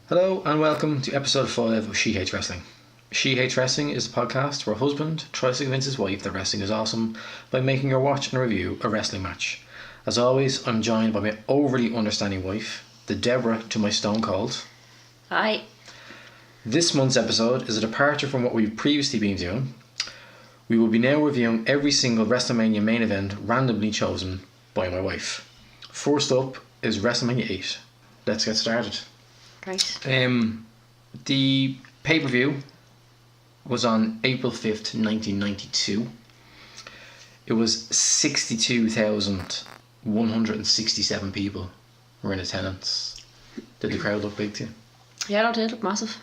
Hello and welcome to episode 5 of She Hates Wrestling. She Hates Wrestling is a podcast where a husband tries to convince his wife that wrestling is awesome by making her watch and review a wrestling match. As always, I'm joined by my overly understanding wife, the Deborah to my Stone Cold. Hi. This month's episode is a departure from what we've previously been doing. We will be now reviewing every single WrestleMania main event randomly chosen by my wife. First up is WrestleMania 8. Let's get started. Right. The pay-per-view was on April 5th, 1992. It was 62,167 people were in attendance. Did the crowd look big to you? Yeah, it did look massive.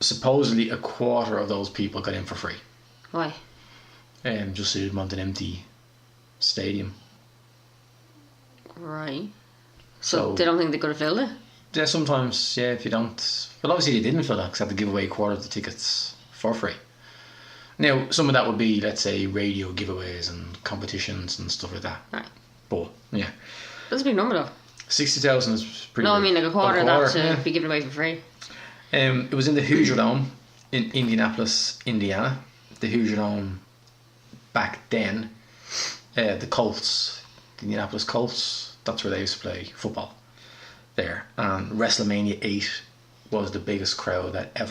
Supposedly a quarter of those people got in for free. Why? Just so you didn't want an empty stadium. Right. So they don't think they could have filled it? Yeah, sometimes, yeah, if you don't. Well, obviously they didn't fill that because they had to give away a quarter of the tickets for free. Now, some of that would be, let's say, radio giveaways and competitions and stuff like that. Right. But, yeah. That's a big number though. 60,000 is pretty No, big. I mean like a quarter of that to yeah. be given away for free. It was in the Hoosier Dome in Indianapolis, Indiana. The Hoosier Dome back then, the Colts, the Indianapolis Colts, that's where they used to play football there. And WrestleMania 8 was the biggest crowd that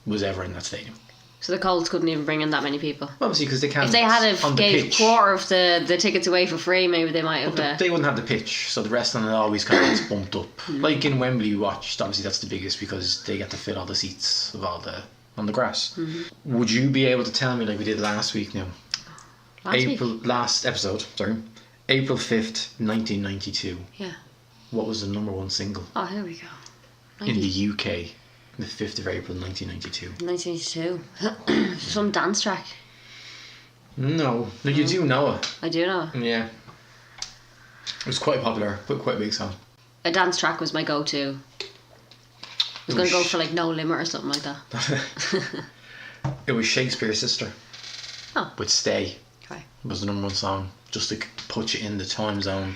was ever in that stadium. So the Colts couldn't even bring in that many people. Obviously, because they can't. If they had gave pitch, quarter of the tickets away for free, maybe they might have. they wouldn't have the pitch, so the wrestling always kind of gets bumped up. Like in Wembley, you watched. Obviously, that's the biggest because they get to fill all the seats of on the grass. Mm-hmm. Would you be able to tell me, like we did last week now? Last episode, sorry. April 5th, 1992. Yeah. What was the number one single? Oh, here we go. In the UK, the 5th of April, 1992. 1992. Some dance track. No, you do know it. I do know. Yeah. It was quite popular, but quite a big song. A dance track was my go-to. I was going to go for like No Limit or something like that. It was Shakespeare's Sister. Oh. With Stay. Okay. It was the number one song, just to put you in the time zone.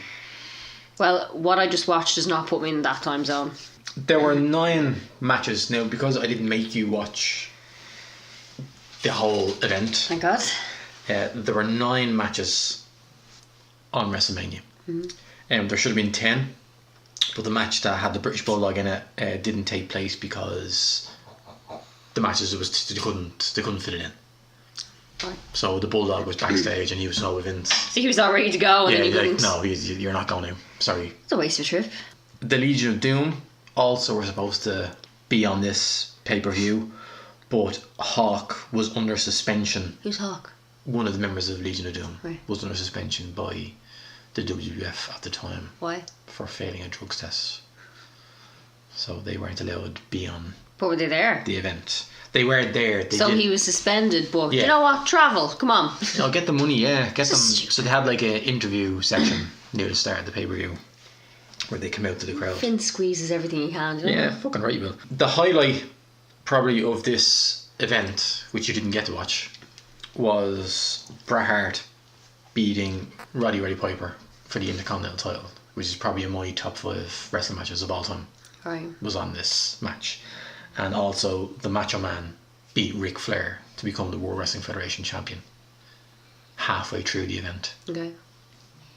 Well, what I just watched does not put me in that time zone. There were 9 matches. Now, because I didn't make you watch the whole event. Thank God. There were 9 matches on WrestleMania. Mm-hmm. There should have been 10. But the match that had the British Bulldog in it didn't take place because the matches, they couldn't fit it in. Right. So the Bulldog was backstage and he was so with Vince. So he was all ready to go and then he couldn't. No, you're not going to. Sorry. It's a waste of a trip. The Legion of Doom also were supposed to be on this pay-per-view, but Hawk was under suspension. Who's Hawk? One of the members of Legion of Doom right. was under suspension by the WWF at the time. Why? For failing a drugs test. So they weren't allowed to be on. But were they there? The event. They weren't there. He was suspended, but you know what? Travel. Come on. Get the money, yeah. Get them. So they had like an interview section near the start of the pay-per-view where they come out to the crowd. Finn squeezes everything he can. Yeah, fucking right, Will. The highlight probably of this event, which you didn't get to watch, was Bret Hart beating Roddy Piper for the Intercontinental title, which is probably in my top 5 wrestling matches of all time. Right. Was on this match. And also the Macho Man beat Ric Flair to become the World Wrestling Federation champion halfway through the event. Okay.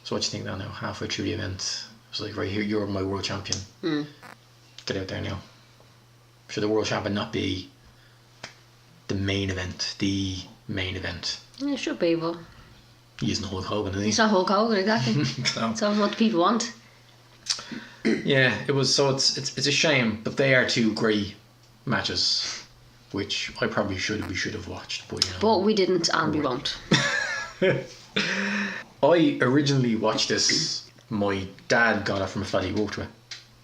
So what do you think now? Halfway through the event, it was like, right here, you're my world champion. Get out there now. Should the world champion not be the main event? The main event. Yeah, it should be, but He isn't Hulk Hogan, is he? He's not Hulk Hogan, exactly. So what the people want. Yeah, it was. So it's a shame, but they are 2 great matches, which we should have watched, but But we didn't, and we won't. I originally watched this. My dad got it from a fella he worked with.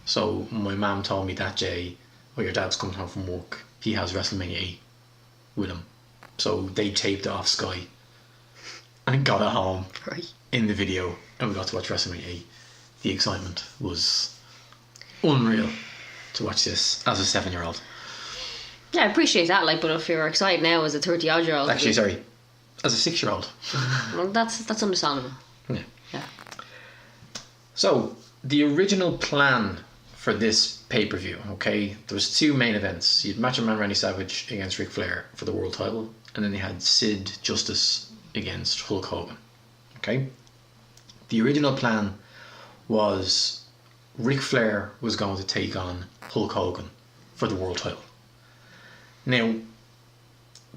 So my mum told me that day, your dad's coming home from work. He has WrestleMania 8 with him. So they taped it off Sky and got it home in the video, and we got to watch WrestleMania 8. The excitement was unreal to watch this as a 7-year-old. Yeah, I appreciate that, but if you're excited now as a 30-odd-year-old... Actually, sorry, as a 6-year-old. Well, that's understandable. Yeah. Yeah. So, the original plan for this pay-per-view, okay, there was two main events. You had Macho Man Randy Savage against Ric Flair for the world title, and then you had Sid Justice against Hulk Hogan. Okay? The original plan was Ric Flair was going to take on Hulk Hogan for the world title. Now,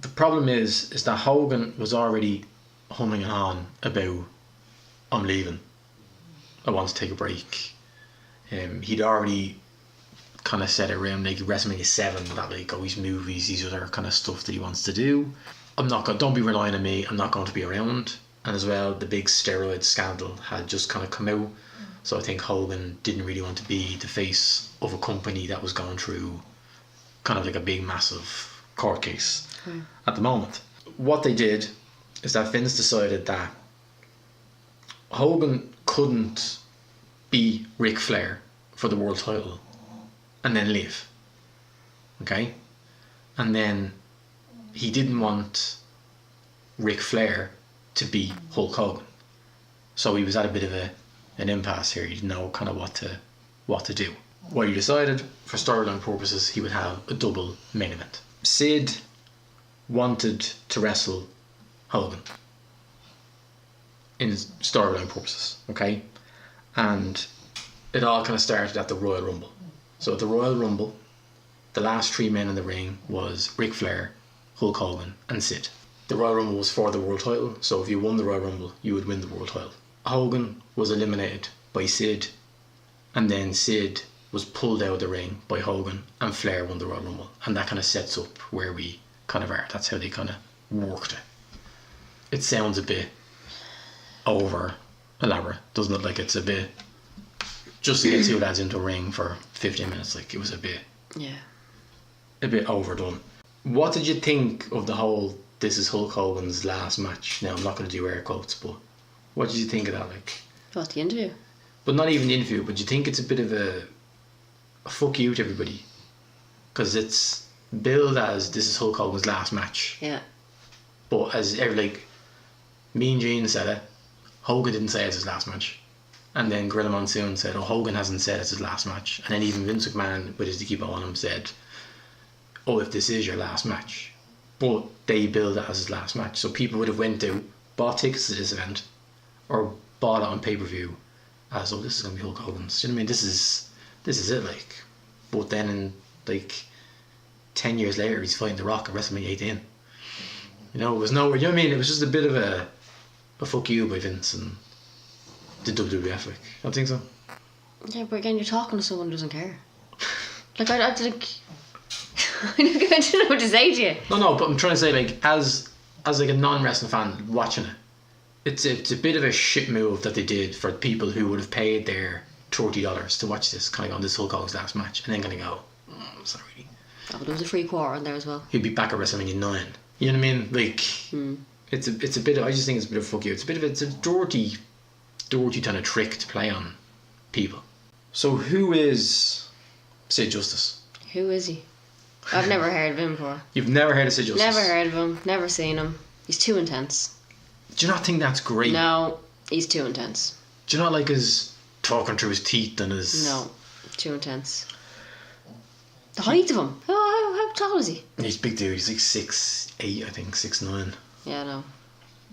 the problem is that Hogan was already humming on about, I'm leaving, I want to take a break. He'd already kind of said around like WrestleMania 7 that like, oh, these movies, these other kind of stuff that he wants to do. Don't be relying on me, I'm not going to be around. And as well, the big steroid scandal had just kind of come out. So I think Hogan didn't really want to be the face of a company that was going through kind of like a big, massive court case at the moment. What they did is that Vince decided that Hogan couldn't be Ric Flair for the world title and then leave. Okay? And then he didn't want Ric Flair to be Hulk Hogan. So he was at a bit of an impasse here. He didn't know kind of what to do. Well, he decided, for storyline purposes, he would have a double main event. Sid wanted to wrestle Hogan in storyline purposes, okay? And it all kind of started at the Royal Rumble. So at the Royal Rumble, the last three men in the ring was Ric Flair, Hulk Hogan and Sid. The Royal Rumble was for the world title, so if you won the Royal Rumble, you would win the world title. Hogan was eliminated by Sid, and then Sid was pulled out of the ring by Hogan, and Flair won the Royal Rumble. And that kind of sets up where we kind of are. That's how they kind of worked it. It sounds a bit over elaborate, doesn't it? Like it's a bit, just to get two lads into a ring for 15 minutes, like it was a bit overdone. What did you think of the whole, this is Hulk Hogan's last match? Now I'm not going to do air quotes, but what did you think of that? Like, What, the interview? But not even the interview, but do you think it's a bit of a fuck you to everybody? Because it's billed as this is Hulk Hogan's last match. Yeah. But as like me and Gene said it, Hogan didn't say it's his last match. And then Gorilla Monsoon said, oh, Hogan hasn't said it's his last match. And then even Vince McMahon, with his Dicky on him, said, oh, if this is your last match. But they billed it as his last match. So people would have went out, bought tickets to this event, or bought it on pay-per-view as, oh, this is going to be Hulk Hogan's. Do you know what I mean? This is it, like. But then in, like, 10 years later, he's fighting The Rock at WrestleMania 18. You know, it was nowhere, you know what I mean? It was just a bit of a fuck you by Vince and the WWF, like. I don't think so. Yeah, but again, you're talking to someone who doesn't care. Like, I think... I don't know what to say to you. No, but I'm trying to say, like, as like a non-wrestling fan watching it, it's a bit of a shit move that they did for people who would have paid their $30 to watch this, kind of going, this Hulk Hogan's last match, and then going to go, it's not really. Oh, but there was a free quarter in there as well. He'd be back at WrestleMania 9. You know what I mean? Like, it's a bit of, I just think it's a bit of fuck you. It's a dirty kind of trick to play on people. So who is Sid Justice? Who is he? I've never heard of him before. You've never heard of Sid Justice? Never heard of him. Never seen him. He's too intense. Do you not think that's great? No, he's too intense. Do you not like his talking through his teeth and his... No, too intense. The height of him. How tall is he? He's a big dude. He's like 6'8", I think, 6'9". Yeah, no.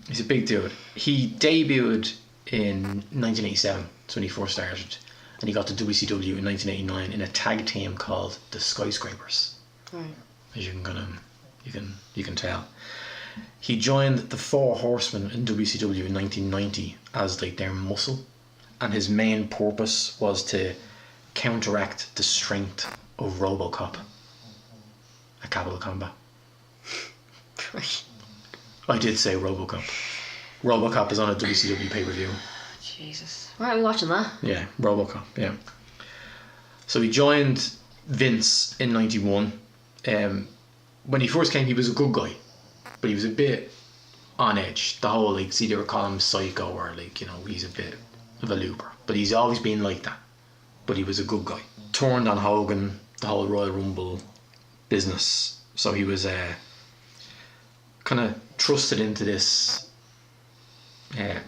He's a big dude. He debuted in 1987. That's when he first started. And he got to WCW in 1989 in a tag team called the Skyscrapers. Right. As you can tell. He joined the Four Horsemen in WCW in 1990 as like their muscle, and his main purpose was to counteract the strength of RoboCop at Capital Combat. Right. I did say RoboCop. RoboCop is on a WCW pay-per-view. Jesus. Why are we watching that? Yeah, RoboCop, yeah. So he joined Vince in 91. When he first came, he was a good guy, but he was a bit on edge. The whole, like, see, they were calling him psycho, or like, you know, he's a bit of a looper. But he's always been like that. But he was a good guy. Turned on Hogan, the whole Royal Rumble business. So he was kind of trusted into this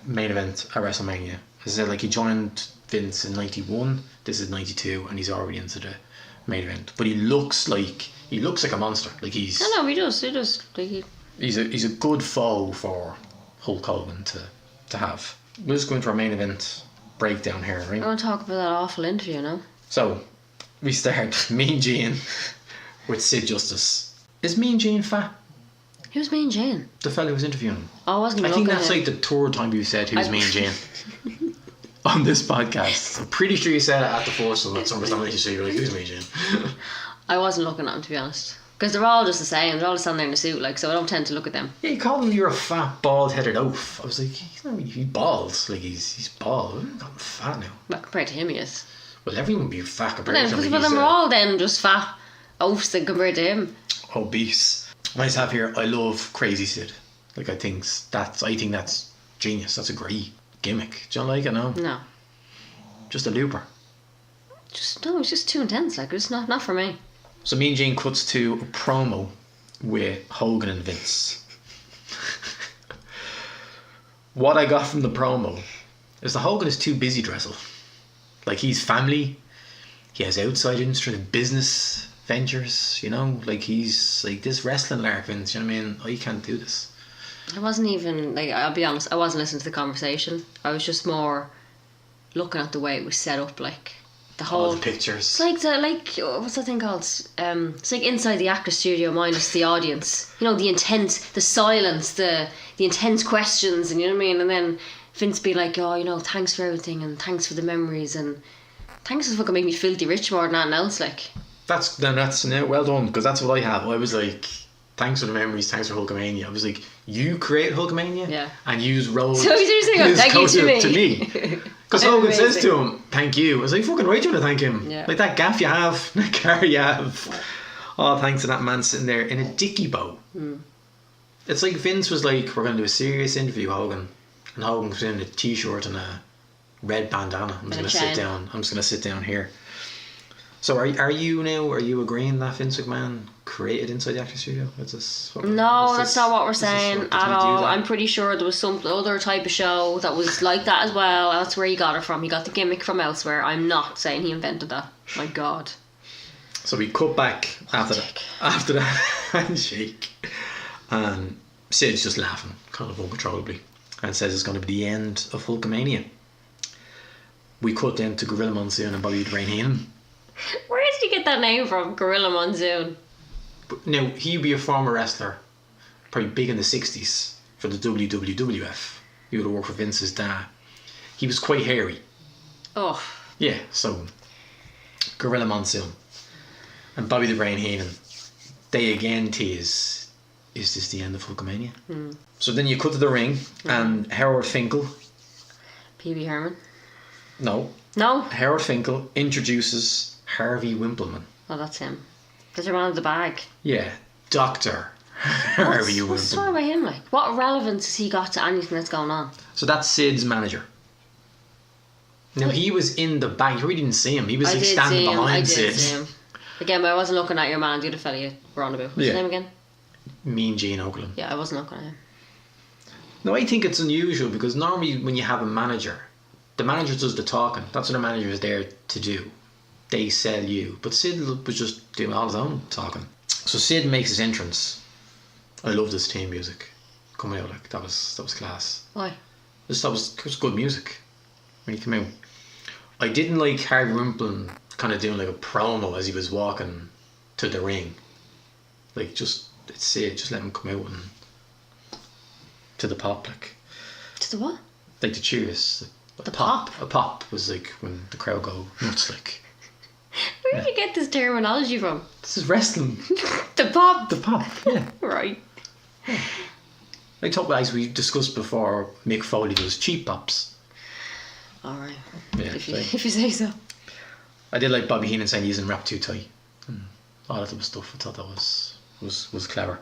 main event at WrestleMania. As I said, like, he joined Vince in 91. This is 92, and he's already into the main event. But he looks like a monster. Like he's. No, he does. He does. Like He's a good foe for Hulk Hogan to have. We'll just go into our main event breakdown here, right? I want to talk about that awful interview now. So, we start Mean Gene with Sid Justice. Is Mean Gene fat? Who's Mean Gene? The fella who was interviewing him. I wasn't I think looking that's at like the third time you said who's Mean Gene on this podcast. I'm pretty sure you said it at the first one. That's something like you were like, who's Mean Gene? I wasn't looking at him, to be honest. Because they're all just the same. They're all standing there in a suit, like, so I don't tend to look at them. Yeah, you called him you're a fat, bald-headed oaf. I was like, he's not really, he's bald. Like, he's bald. I'm not fat now. Well, compared to him, he is. Well, everyone would be fat But compared to him. then we're all then just fat oafs then compared to him. Obese. I just have here, I love Crazy Sid. Like, I think that's genius. That's a great gimmick. Do you like it? No? No. Just a looper. It's just too intense. Like, it's not for me. So Mean Gene cuts to a promo with Hogan and Vince. What I got from the promo is that Hogan is too busy to wrestle. Like, he's family. He has outside industry business ventures, you know? Like, he's like this wrestling lark, Vince, you know what I mean? I can't do this. I wasn't even, like, I'll be honest, I wasn't listening to the conversation. I was just more looking at the way it was set up, like, the whole... All the pictures. It's like, what's that thing called? It's like inside the actor studio minus the audience. You know, the intense, the silence, the intense questions, and you know what I mean? And then Vince be like, oh, you know, thanks for everything, and thanks for the memories, and thanks for fucking making me filthy rich more than anything else, like. That's well done, because that's what I have. I was like, thanks for the memories, thanks for Hulkamania. I was like, you create Hulkamania? Yeah. And you wrote so he's saying, thank you to me. Because Hogan says to him, thank you. I was like, fucking right, you want to thank him. Yeah. Like that gaff you have, that car you have. Oh, thanks to that man sitting there in a dicky bow. It's like Vince was like, we're going to do a serious interview, Hogan. And Hogan was in a t-shirt and a red bandana. I'm just going to sit down here. So are you agreeing that Vince McMahon created Inside the Actors Studio? That's not what we're saying at all. I'm pretty sure there was some other type of show that was like that as well. That's where he got it from. He got the gimmick from elsewhere. I'm not saying he invented that. My God. So we cut back after that handshake, and Sid's just laughing, kind of uncontrollably, and says it's going to be the end of Hulkamania. We cut then to Gorilla Monsoon and Bobby the Brain Heenan. Where did you get that name from, Gorilla Monsoon? Now, he'd be a former wrestler, probably big in the 60s for the WWF. He would have worked for Vince's dad. He was quite hairy. Oh. Yeah, so Gorilla Monsoon and Bobby the Brain Heenan, they again tease, is this the end of Hulkamania? So then you cut to the ring and Howard Finkel. Pee-wee Herman. No. Howard Finkel introduces Harvey Wimpleman. Oh, that's him. Because they're out of the bag. Yeah, Dr. Harvey Wimpleman. What's wrong with him, like? What relevance has he got to anything that's going on? So that's Sid's manager. Now, he was in the back. You really didn't see him. He was standing behind Sid. I did see him. Again, but I wasn't looking at your man, the other fella you were on about. What's his name again? Mean Gene Okerlund. Yeah, I wasn't looking at him. No, I think it's unusual because normally when you have a manager, the manager does the talking. That's what the manager is there to do. They sell you. But Sid was just doing all his own talking. So Sid makes his entrance. I love this theme music coming out. Like that was class. Why? That was good music when he came out. I didn't like Harvey Wimpleman kind of doing like a promo as he was walking to the ring. Like just Sid, just let him come out and to the pop, like. To the what? Like the cheers. The pop. A pop was like when the crowd go nuts, like. Where did you get this terminology from? This is wrestling. The pop. The pop, yeah. Right. Yeah. Like as we discussed before, Mick Foley does cheap pops. Alright. Yeah, if you say so. I did like Bobby Heenan saying he isn't wrapped too tight. And all that type of stuff. I thought that was clever.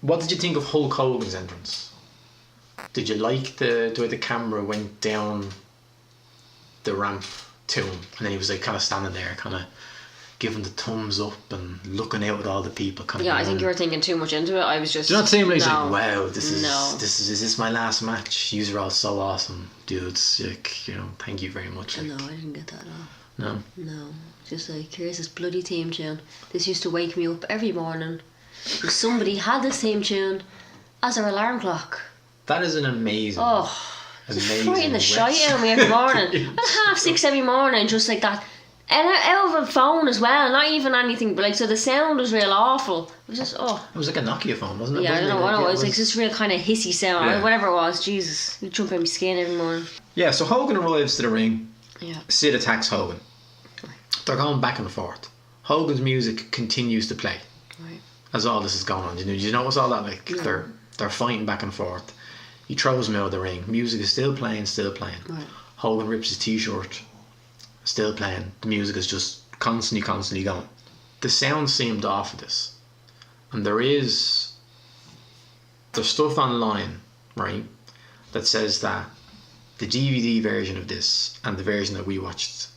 What did you think of Hulk Hogan's entrance? Did you like the way the camera went down the ramp to him, and then he was like kind of standing there, kind of giving the thumbs up and looking out at all the people. Kind of Yeah, I think you were thinking too much into it. I was just... Do you not seem like, no. like, wow, is this my last match? Yous are all so awesome, dudes. Like, you know, thank you very much. Like, No, I didn't get that at all. No? No. Just like, here's this bloody theme tune. This used to wake me up every morning. And somebody had this theme tune as our alarm clock. That is an amazing... Just frighten the shite out of me every morning. At 6:30 every morning, just like that. And out of a phone as well, not even anything, but like, so the sound was real awful. It was just, It was like a Nokia phone, wasn't it? Yeah, I don't know what it was. Like this real kind of hissy sound, Yeah. or whatever it was. Jesus, you jump out my skin every morning. Yeah, so Hogan arrives to the ring. Yeah. Sid attacks Hogan. They're going back and forth. Hogan's music continues to play. Right. As all this is going on. Did you notice all that? Like, they're fighting back and forth. He throws him out of the ring. Music is still playing. Right. Hogan rips his t-shirt. Still playing. The music is just constantly going. The sound seemed off of this. And there's stuff online, right, that says that the DVD version of this and the version that we watched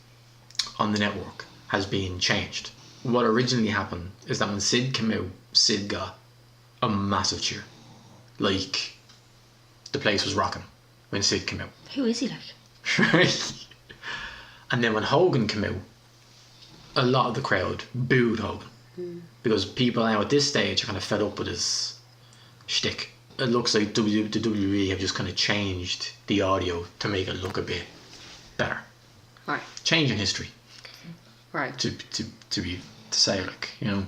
on the network has been changed. What originally happened is that when Sid came out, Sid got a massive cheer. Like, the place was rocking when Sid came out. Who is he like? Right? And then when Hogan came out, a lot of the crowd booed Hogan. Because people now at this stage are kind of fed up with his shtick. It looks like the WWE have just kind of changed the audio to make it look a bit better. Right. Changing history. Right. To say, like, you know.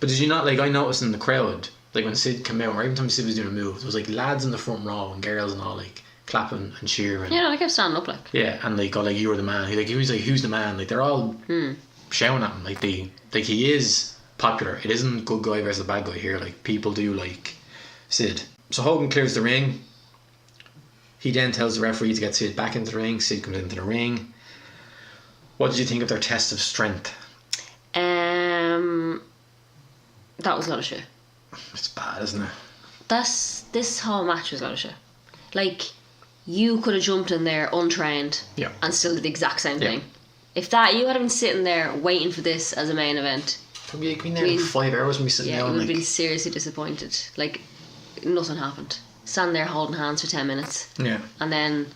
But did you not, like, I noticed in the crowd, like when Sid came out, or every time Sid was doing a move, there was like lads in the front row and girls and all, like, clapping and cheering. Yeah, I kept standing up, like. Yeah, and like, oh, like, you were the man. He was like, who's the man? Like, they're all shouting at him. Like, he is popular. It isn't good guy versus bad guy here. Like, people do like Sid. So Hogan clears the ring. He then tells the referee to get Sid back into the ring. Sid comes into the ring. What did you think of their test of strength? That was not a show. It's bad, isn't it? This whole match was not a show. Like, you could have jumped in there untrained and still did the exact same thing. If you had been sitting there waiting for this as a main event, We've been there 5 hours when we sitting you down. would have Like, been seriously disappointed. Like, nothing happened. Standing there holding hands for 10 minutes. yeah. And then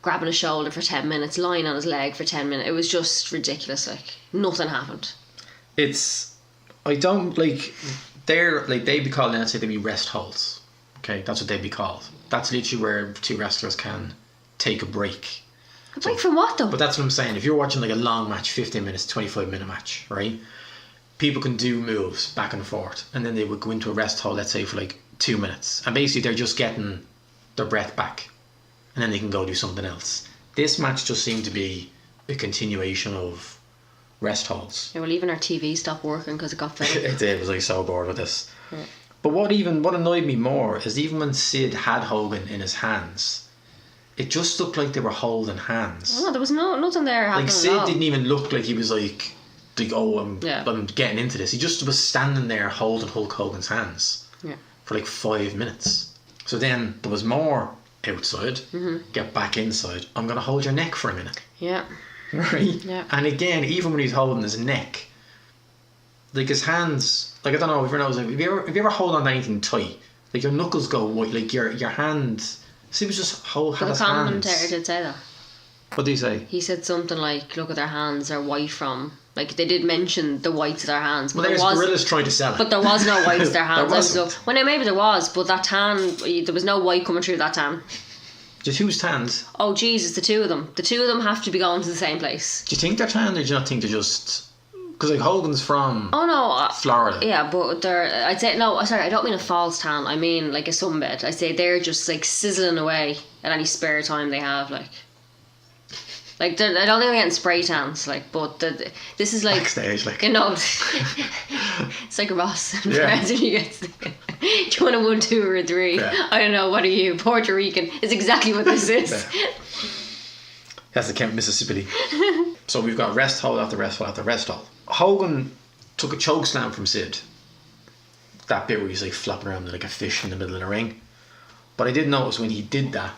grabbing his shoulder for 10 minutes, lying on his leg for 10 minutes. It was just ridiculous. Like, nothing happened. I don't like. They'd be called, let's say, they'd be rest holds. Okay, that's what they'd be called. That's literally where two wrestlers can take a break. A break from what, though? But that's what I'm saying. If you're watching like a long match, 15 minutes, 25-minute match, right? People can do moves back and forth, and then they would go into a rest hold, let's say, for like 2 minutes, and basically they're just getting their breath back, and then they can go do something else. This match just seemed to be a continuation of rest holds. Yeah, well, even our TV stopped working because it got fed. It did. I was like so bored with this. Yeah. But what annoyed me more is even when Sid had Hogan in his hands, it just looked like they were holding hands. No, there was nothing there happening. Like, Sid didn't even look like he was like oh, I'm getting into this. He just was standing there holding Hulk Hogan's hands for like 5 minutes. So then there was more outside. Get back inside. I'm gonna hold your neck for a minute. Yeah. Right. Yeah. And again, even when he's holding his neck, like his hands, like, I don't know if you know, like, if you ever hold on to anything tight, like your knuckles go white, like your hand. See, he was just had his hands. The commentator did say that. What did he say? He said something like, "Look at their hands; they're white from." Like, they did mention the whites of their hands. But there's gorillas trying to sell it. But there was no whites of their hands. There well, now maybe there was, but that tan, there was no white coming through that tan. Just who's tans? Oh Jesus, the two of them. The two of them have to be going to the same place. Do you think they're tan, or do you not think they're just? Because like Hogan's from Florida. Yeah, but they're. I'd say no. Sorry, I don't mean a false tan. I mean like a sunbed. I say they're just like sizzling away at any spare time they have. Like I don't think they're getting spray tans. Like, but this is like backstage, like, you know, it's like a Ross and yeah. Friends when you get. Do you want a 1, 2, or a 3? Yeah. I don't know. What are you, Puerto Rican? It's exactly what this is. Yeah. That's the Kent, Mississippi. So we've got rest hold after rest hold after rest hold. Hogan took a choke slam from Sid. That bit where he's like flopping around like a fish in the middle of the ring. But I did notice when he did that,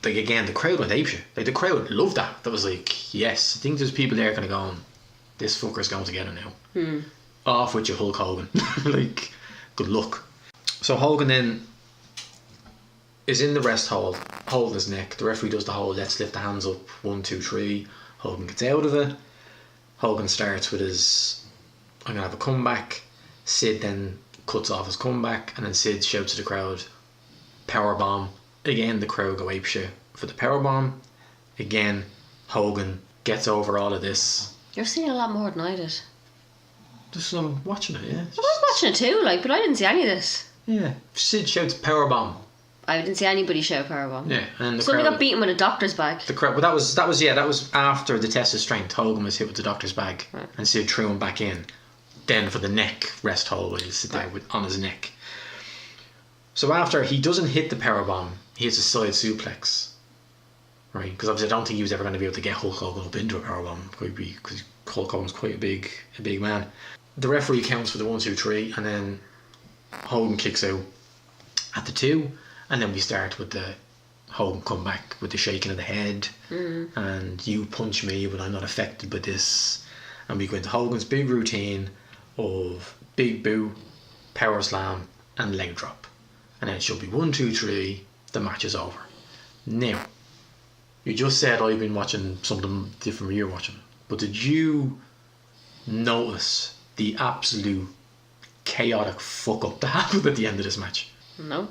like, again, the crowd went apeshit. Like, the crowd loved that. That was like, yes. I think there's people there kind of going, this fucker's going to get him now. Off with you, Hulk Hogan. Like, good luck. So Hogan then is in the rest hold, holding his neck. The referee does the whole let's lift the hands up, 1, 2, 3. Hogan gets out of it. Hogan starts with his, I'm going to have a comeback. Sid then cuts off his comeback, and then Sid shouts to the crowd, powerbomb. Again, the crowd go apeshit for the powerbomb. Again, Hogan gets over all of this. You're seeing a lot more than I did. Just watching it, yeah. I was watching it too, like, but I didn't see any of this. Yeah. Sid shouts powerbomb. I didn't see anybody shout powerbomb. Yeah, and the Somebody crowd got beaten with a doctor's bag. The crowd, but that was after the test of strength. Hogan was hit with the doctor's bag, right. And Sid threw him back in. Then for the neck rest hold, where he sit there on his neck. So after he doesn't hit the powerbomb, he hits a side suplex, right? Because obviously I don't think he was ever going to be able to get Hulk Hogan up into a powerbomb, because Hulk Hogan's quite a big man. The referee counts for the 1, 2, 3, and then Hogan kicks out at the 2, and then we start with the Hogan comeback with the shaking of the head, and you punch me, but I'm not affected by this. And we go into Hogan's big routine of big boo, power slam, and leg drop. And then it should be 1, 2, 3, the match is over. Now, you just said I've been watching something different you're watching, but did you notice the absolute chaotic fuck up that happened at the end of this match? No.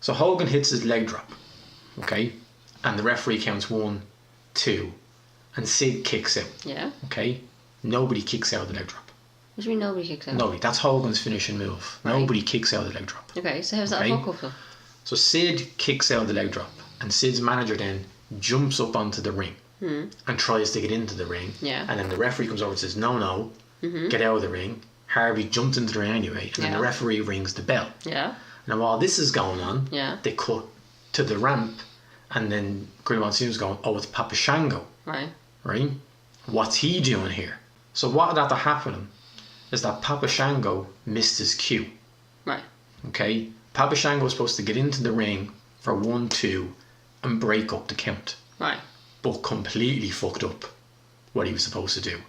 So Hogan hits his leg drop, okay? And the referee counts 1, 2, and Sid kicks out. Yeah. Okay? Nobody kicks out of the leg drop. What do you mean nobody kicks out? Nobody. That's Hogan's finishing move. Right. Nobody kicks out of the leg drop. Okay, so how's that fuck up though? So Sid kicks out of the leg drop, and Sid's manager then jumps up onto the ring and tries to get into the ring. Yeah. And then the referee comes over and says, no, get out of the ring. Harvey jumped into the ring anyway, and then the referee rings the bell. Yeah. Now while this is going on, they cut to the ramp, and then Green Monsoon's going, oh, it's Papa Shango. Right. Right? What's he doing here? So what had to happen is that Papa Shango missed his cue. Right. Okay? Papa Shango was supposed to get into the ring for 1, 2 and break up the count. Right. But completely fucked up what he was supposed to do.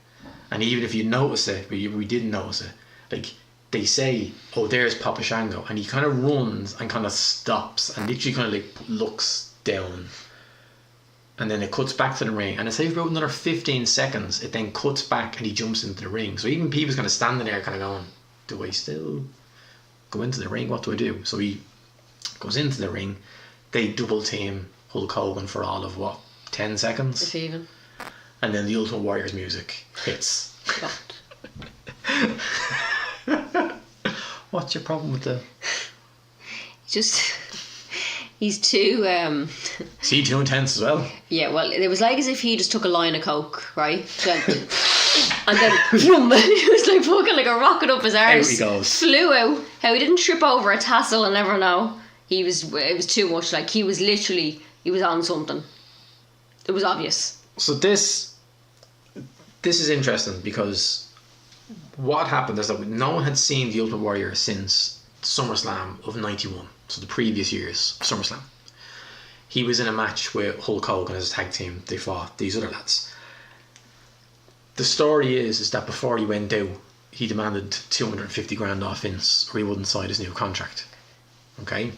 And even if you notice it, we didn't notice it, like, they say, oh, there's Papa Shango, and he kind of runs and kind of stops and literally kind of like looks down, and then it cuts back to the ring, and it's like about another 15 seconds it then cuts back and he jumps into the ring. So even people's kind of standing there kind of going, do I still go into the ring? What do I do? So he goes into the ring. They double team Hulk Hogan for all of 10 seconds, if even, and then the Ultimate Warrior's music hits. What's your problem with the... Just... He's too... Is he too intense as well? Yeah, well, it was like as if he just took a line of coke, right? And then, boom, he was like fucking like a rocket up his arse. Out he goes. Flew out. How he didn't trip over a tassel and never know. It was too much. Like, he was on something. It was obvious. So this is interesting, because what happened is that no one had seen the Ultimate Warrior since SummerSlam of 91. So the previous year's SummerSlam. He was in a match with Hulk Hogan as a tag team. They fought these other lads. The story is that before he went out, he demanded 250 grand off Vince, or he wouldn't sign his new contract. Okay?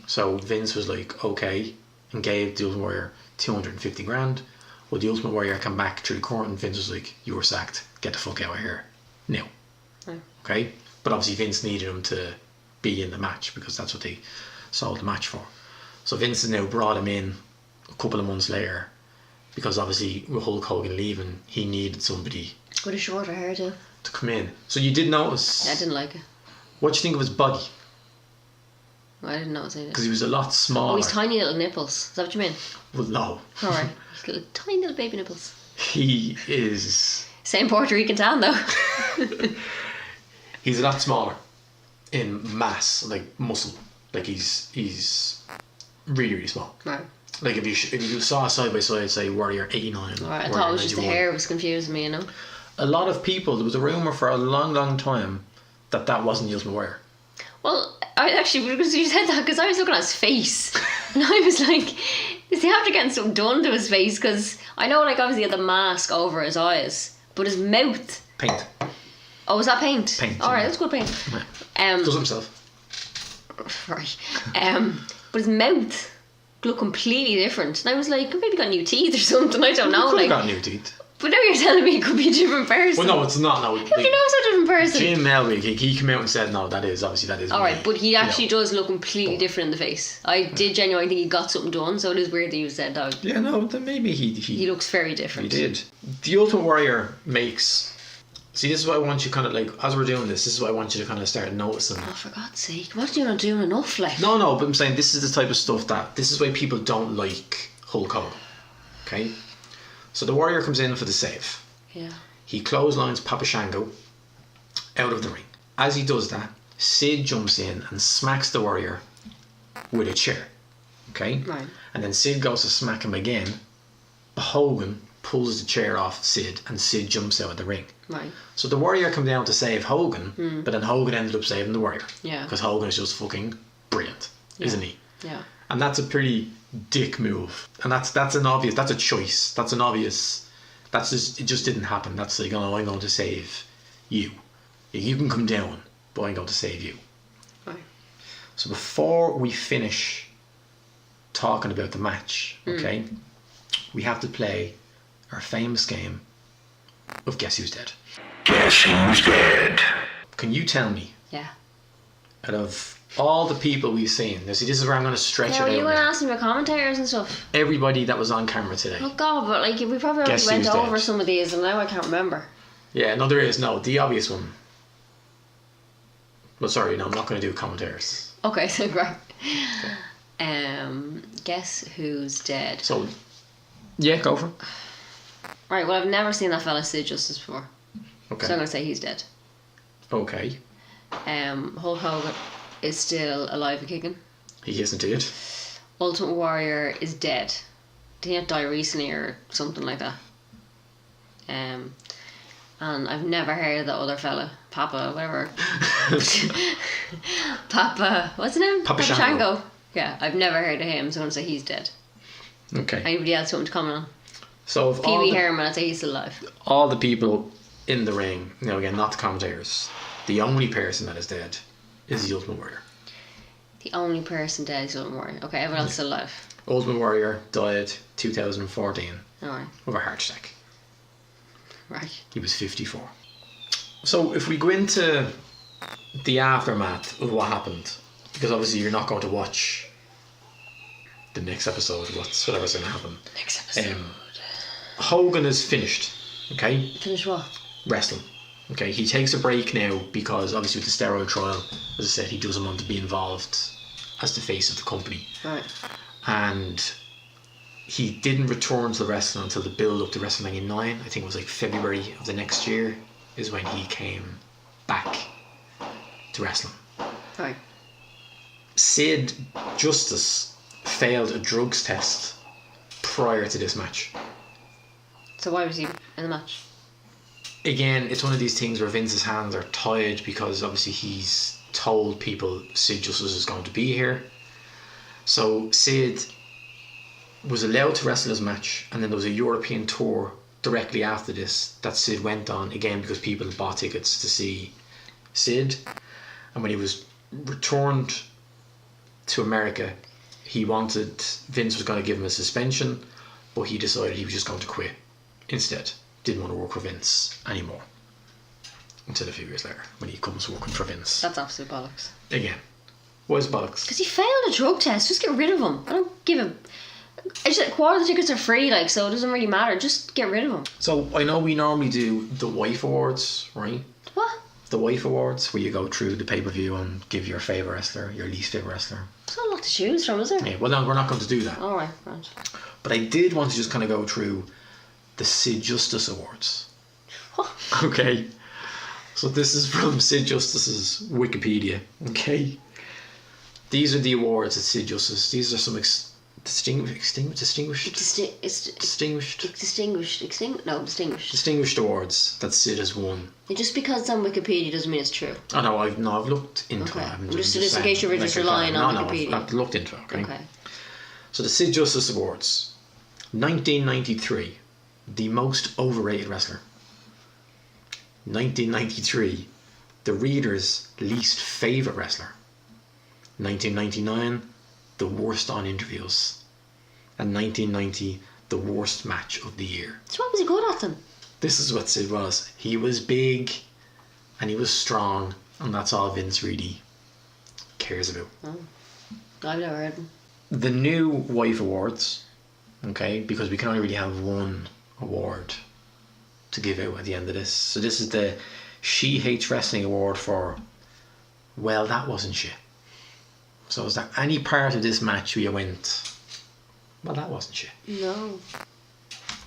So Vince was like, okay, and gave the Ultimate Warrior 250 grand. Well, the Ultimate Warrior came back through the court, and Vince was like, you were sacked, get the fuck out of here now. Okay? But obviously Vince needed him to be in the match, because that's what they sold the match for. So Vince has now brought him in a couple of months later, because obviously with Hulk Hogan leaving, he needed somebody With a shorter hairdo. to come in. So you did notice... Yeah, I didn't like it. What do you think of his body? I didn't notice either. Because he was a lot smaller. Oh, he's tiny little nipples. Is that what you mean? Well, no. Alright. He's got tiny little baby nipples. He is... Same Puerto Rican tan though. He's a lot smaller in mass, like muscle. Like he's really, really small. Right. Like if you saw side by side, say Warrior 89. Alright, I thought it was just the hair was confusing me, you know. A lot of people, there was a rumour for a long, long time that wasn't the Ultimate Warrior. Well, I actually, because you said that, because I was looking at his face, and I was like, is he after getting something done to his face? Because I know, like, obviously he had the mask over his eyes, but his mouth. Paint. Oh, was that paint? Paint. All right, that's good paint. Does it himself. Right. But his mouth looked completely different, and I was like, maybe got new teeth or something. I don't know. Could Like, have got new teeth. but now you're telling me it could be a different person. Well, no, it's not. No, How do you know it's a different person? Jim Melby, he came out and said, no, that is. All right, but he actually does look completely different in the face. I did genuinely think he got something done, so it is weird that he was dead dog. Yeah, no, then maybe he looks very different. He did. The Ultimate Warrior makes. See, this is what I want you kind of like, as we're doing this is what I want you to kind of start noticing. Oh, for God's sake, what are you not doing enough, like? No, but I'm saying this is the type of stuff this is why people don't like Hulk Hogan. Okay? So the Warrior comes in for the save. Yeah. He clotheslines Papa Shango out of the ring. As he does that, Sid jumps in and smacks the Warrior with a chair. Okay? Right. And then Sid goes to smack him again, but Hogan pulls the chair off Sid and Sid jumps out of the ring. Right. So the Warrior come down to save Hogan, but then Hogan ended up saving the Warrior. Yeah. Because Hogan is just fucking brilliant, isn't he? Yeah. And that's a pretty dick move. And that's a choice. That's an obvious, it just didn't happen. That's like, oh, I'm going to save you. You can come down, but I'm going to save you. Right. So before we finish talking about the match, okay, we have to play our famous game of Guess Who's Dead. Guess Who's Dead? Can you tell me, Yeah. out of all the people we've seen, this is where I'm going to stretch Yeah, it were out you going to now. ask me about commentators and stuff? Everybody that was on camera today. Oh God, but like we probably already Guess went Who's over Dead? some of these, and now I can't remember. Yeah, no, there is. No, the obvious one. Well, sorry, no, I'm not going to do commentators. Okay, so right. Guess Who's Dead? So, yeah, go for it. Right. Well, I've never seen that fella Sid Justice before, Okay. so I'm going to say he's dead. Okay. Hulk Hogan is still alive and kicking. He isn't it. Ultimate Warrior is dead. Did he not die recently or something like that? And I've never heard of the other fella, Papa, whatever. Papa, what's his name? Papa Shango. Yeah, I've never heard of him, so I'm going to say he's dead. Okay. Anybody else something to comment on? So, of Pee Wee Herman, I'd say he's still alive. all the people in the ring, again, not the commentators, the only person that is dead is the Ultimate Warrior. The only person dead is Ultimate Warrior. Okay, everyone else is still alive. Ultimate Warrior died 2014 Alright, of a heart attack. right. He was 54. So if we go into the aftermath of what happened, because obviously you're not going to watch the next episode, whatever's going to happen. Next episode. Hogan is finished, okay? Finish what? Wrestling. Okay, he takes a break now because obviously with the steroid trial, as I said, he doesn't want to be involved as the face of the company. Right. And he didn't return to the wrestling until the build up to WrestleMania 9. I think it was like February of the next year is when he came back to wrestling. Right. Sid Justice failed a drugs test prior to this match. So why was he in the match? Again, it's one of these things where Vince's hands are tied because obviously he's told people Sid Justice is going to be here. So Sid was allowed to wrestle his match, and then there was a European tour directly after this that Sid went on, again because people had bought tickets to see Sid. And when he was returned to America, Vince was going to give him a suspension, but he decided he was just going to quit instead. Didn't want to work for Vince anymore until a few years later when he comes working for Vince That's absolute bollocks. again. Why is bollocks? Because he failed a drug test. Just get rid of him. I don't give him. Quarter of the tickets are free, like, so it doesn't really matter. Just get rid of him. So I know we normally do the wife awards, right? What? The wife awards, where you go through the pay-per-view and give your favourite wrestler, your least favourite wrestler. There's not a lot to choose from, is there? Yeah, well, no, we're not going to do that. Alright, right. But I did want to just kind of go through the Sid Justice Awards. Okay. So this is from Sid Justice's Wikipedia. Okay. These are the awards at Sid Justice. These are some distinguished awards that Sid has won. Just because it's on Wikipedia doesn't mean it's true. Oh no, I've looked into Okay. it. Just in case you were just relying on Wikipedia. I've looked into it. Okay. Okay. So the Sid Justice Awards, 1993, the most overrated wrestler. 1993, the reader's least favourite wrestler. 1999, the worst on interviews. And 1990, the worst match of the year. So what was he good at then? This is what Sid was. He was big and he was strong, and that's all Vince really cares about. Oh, I've never heard him. The new wife awards, okay, because we can only really have one award to give out at the end of this. So this is the She Hates Wrestling Award for, well, that wasn't shit. So is there any part of this match where you went, well, that wasn't shit? No.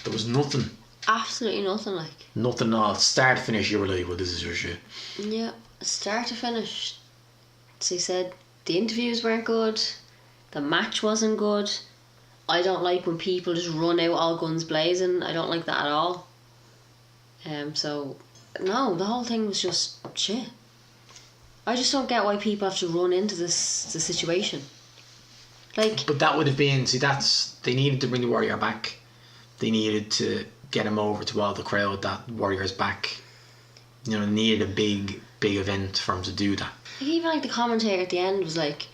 There was nothing. Absolutely nothing, like. Nothing at all. Start to finish, you were like, well, this is your shit. Yeah, start to finish. So he said the interviews weren't good, the match wasn't good. I don't like when people just run out all guns blazing. I don't like that at all. So, no, the whole thing was just shit. I just don't get why people have to run into the situation. Like, but that would have been, see, they needed to bring the Warrior back. They needed to get him over to all the crowd that Warrior's back. You know, needed a big event for him to do that. even like the commentator at the end was like,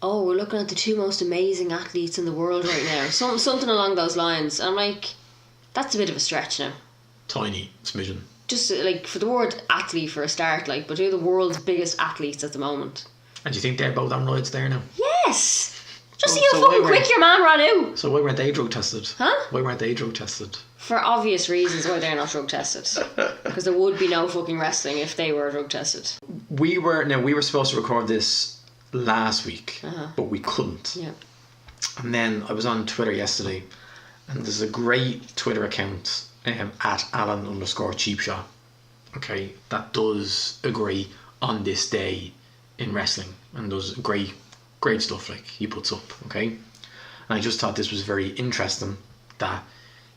oh, we're looking at the two most amazing athletes in the world right now. Something along those lines. I'm like, that's a bit of a stretch now. Tiny smidgen. Just like for the word athlete for a start, like, but who are the world's biggest athletes at the moment? And do you think they're both on rides there now? Yes! Just Oh, see how so fucking quick your man ran out. So why weren't they drug tested? Huh? Why weren't they drug tested? For obvious reasons why they're not drug tested. Because there would be no fucking wrestling if they were drug tested. We were supposed to record this last week, but we couldn't. Yeah. And then I was on Twitter yesterday, and there's a great Twitter account at Alan_cheapshot, okay, that does agree on this day in wrestling and does great stuff like he puts up, okay. And I just thought this was very interesting that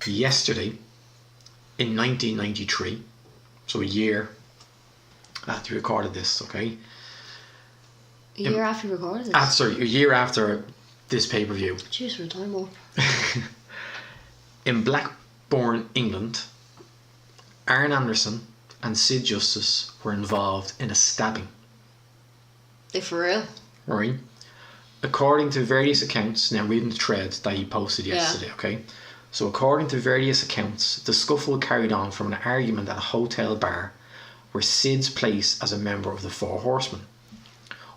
yesterday in 1993, so a year after we recorded this, okay, A year after you recorded this? a year after this pay-per-view, Jeez, for the time up. in Blackburn, England, Arn Anderson and Sid Justice were involved in a stabbing. They for real? Right? According to various accounts, now reading the thread that he posted yesterday, okay? So according to various accounts, the scuffle carried on from an argument at a hotel bar where Sid's placed as a member of the Four Horsemen.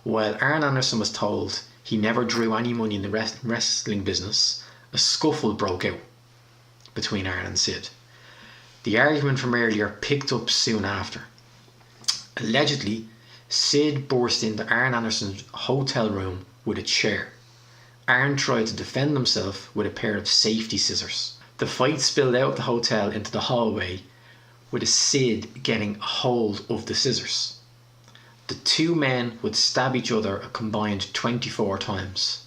While Arn Anderson was told he never drew any money in the wrestling business, a scuffle broke out between Arn and Sid. The argument from earlier picked up soon after. Allegedly, Sid burst into Arn Anderson's hotel room with a chair. Arn tried to defend himself with a pair of safety scissors. The fight spilled out of the hotel into the hallway, with Sid getting a hold of the scissors. The two men would stab each other a combined 24 times,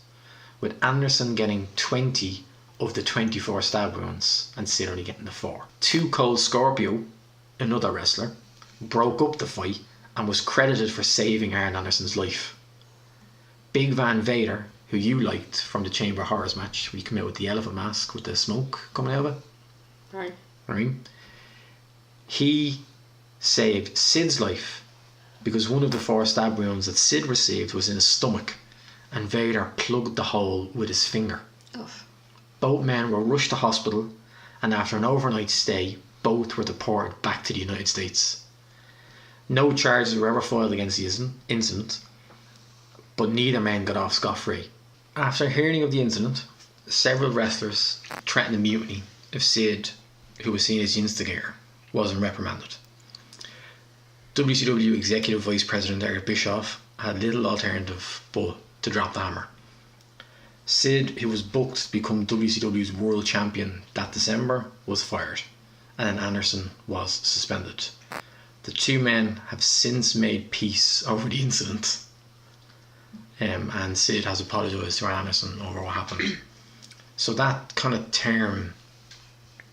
with Anderson getting 20 of the 24 stab wounds and Sid only getting the 4. Too Cold Scorpio, another wrestler, broke up the fight and was credited for saving Arn Anderson's life. Big Van Vader, who you liked from the Chamber of Horrors match, where you come out with the elephant mask with the smoke coming out of it. Right? He saved Sid's life because one of the 4 stab wounds that Sid received was in his stomach, and Vader plugged the hole with his finger. Oof. Both men were rushed to hospital, and after an overnight stay, both were deported back to the United States. No charges were ever filed against the incident, but neither man got off scot-free. After hearing of the incident, several wrestlers threatened a mutiny if Sid, who was seen as the instigator, wasn't reprimanded. WCW Executive Vice President Eric Bischoff had little alternative but to drop the hammer. Sid, who was booked to become WCW's World Champion that December, was fired, and then Anderson was suspended. The two men have since made peace over the incident, and Sid has apologised to Anderson over what happened. So that kind of term,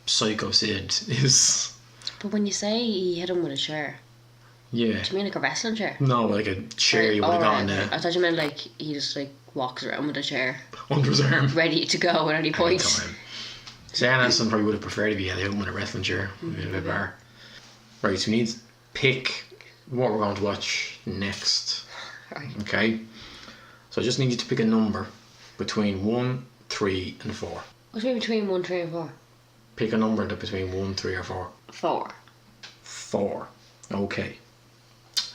Psycho Sid, is... But when you say he hit him with a chair, yeah. do you mean like a wrestling chair? No, like a chair you would have gotten I thought you meant like he just like walks around with a chair, under his arm. ready to go at any point. See, Anderson probably would have preferred if he had him with a wrestling chair in a bar. Right, so we need pick what we're going to watch next. Right. Okay? So I just need you to pick a number between 1, 3 and 4. What's between 1, 3 and 4? Pick a number between 1, 3 or 4. 4. 4. Okay.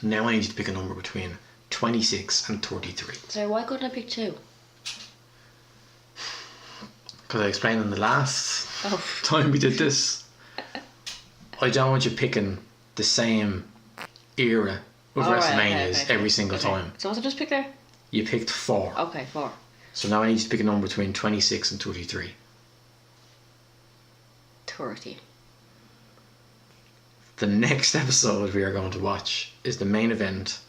Now I need you to pick a number between 26 and 33. So why couldn't I pick 2? Because I explained in the last Oh. time we did this. I don't want you picking the same era of WrestleManias every single time. So what's I just pick there? You picked 4. Okay, 4. So now I need you to pick a number between 26 and 33. 30. The next episode we are going to watch is the main event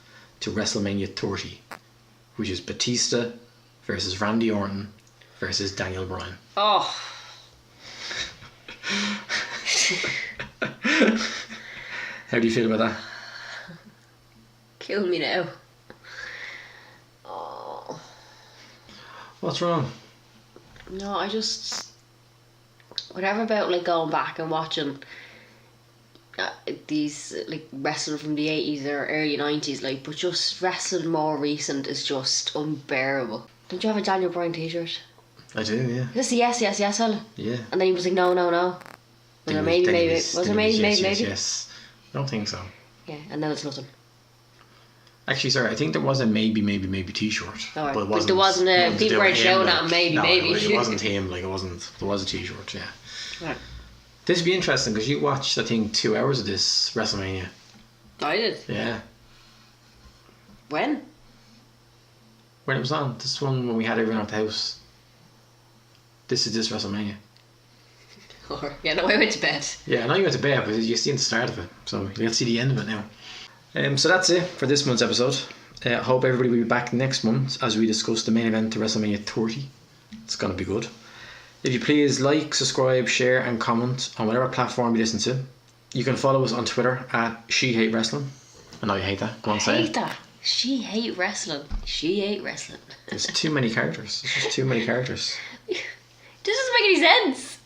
to WrestleMania 30, which is Batista versus Randy Orton versus Daniel Bryan. Oh. How do you feel about that? Kill me now. Oh. What's wrong? No, I just... Whatever about like going back and watching these like wrestling from the 80s or early 90s, like, but just wrestling more recent is just unbearable. Don't you have a Daniel Bryan t-shirt? I do, yeah. Is this the yes, yes, yes fella? Yeah. And then he was like, no, no, no. Was it maybe, maybe? Was it maybe, maybe, maybe? Yes. I don't think so. Yeah, and now it's nothing. Actually, sorry, I think there was a maybe t-shirt. Alright, but but there wasn't a... People weren't shouting at him, maybe, no, maybe. it wasn't him, like, it wasn't... There was a t-shirt, yeah. Right. This would be interesting, because you watched, I think, 2 hours of this WrestleMania. I did. Yeah. When? When it was on. This one when we had everyone at the house. This is this WrestleMania. Or, yeah, no, I went to bed. Yeah, I know you went to bed, but you've seen the start of it, so you'll see the end of it now. So that's it for this month's episode. I hope everybody will be back next month as we discuss the main event to WrestleMania 30. It's going to be good. If you please like, subscribe, share and comment on whatever platform you listen to. You can follow us on Twitter at SheHateWrestling. I know you hate that. Go on, say it. I hate that. She hate wrestling. She hate wrestling. There's too many characters. There's just too many characters. This doesn't make any sense.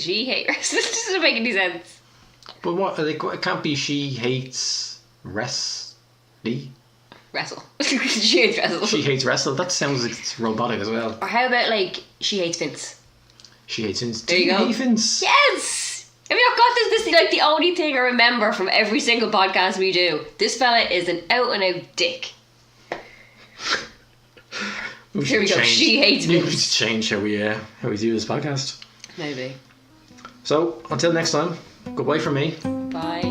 She hate wrestling. This doesn't make any sense. But what? Like, it can't be she hates wrestling. Wrestle. She hates wrestle. She hates wrestle. That sounds like it's robotic as well. Or how about like she hates Vince? She hates Vince. There you go. Hate Vince? Yes. Have you not got this? This is like the only thing I remember from every single podcast we do. This fella is an out and out dick. Here we go. She hates Maybe we Vince. should change how we do this podcast. Maybe. So until next time, goodbye from me. Bye.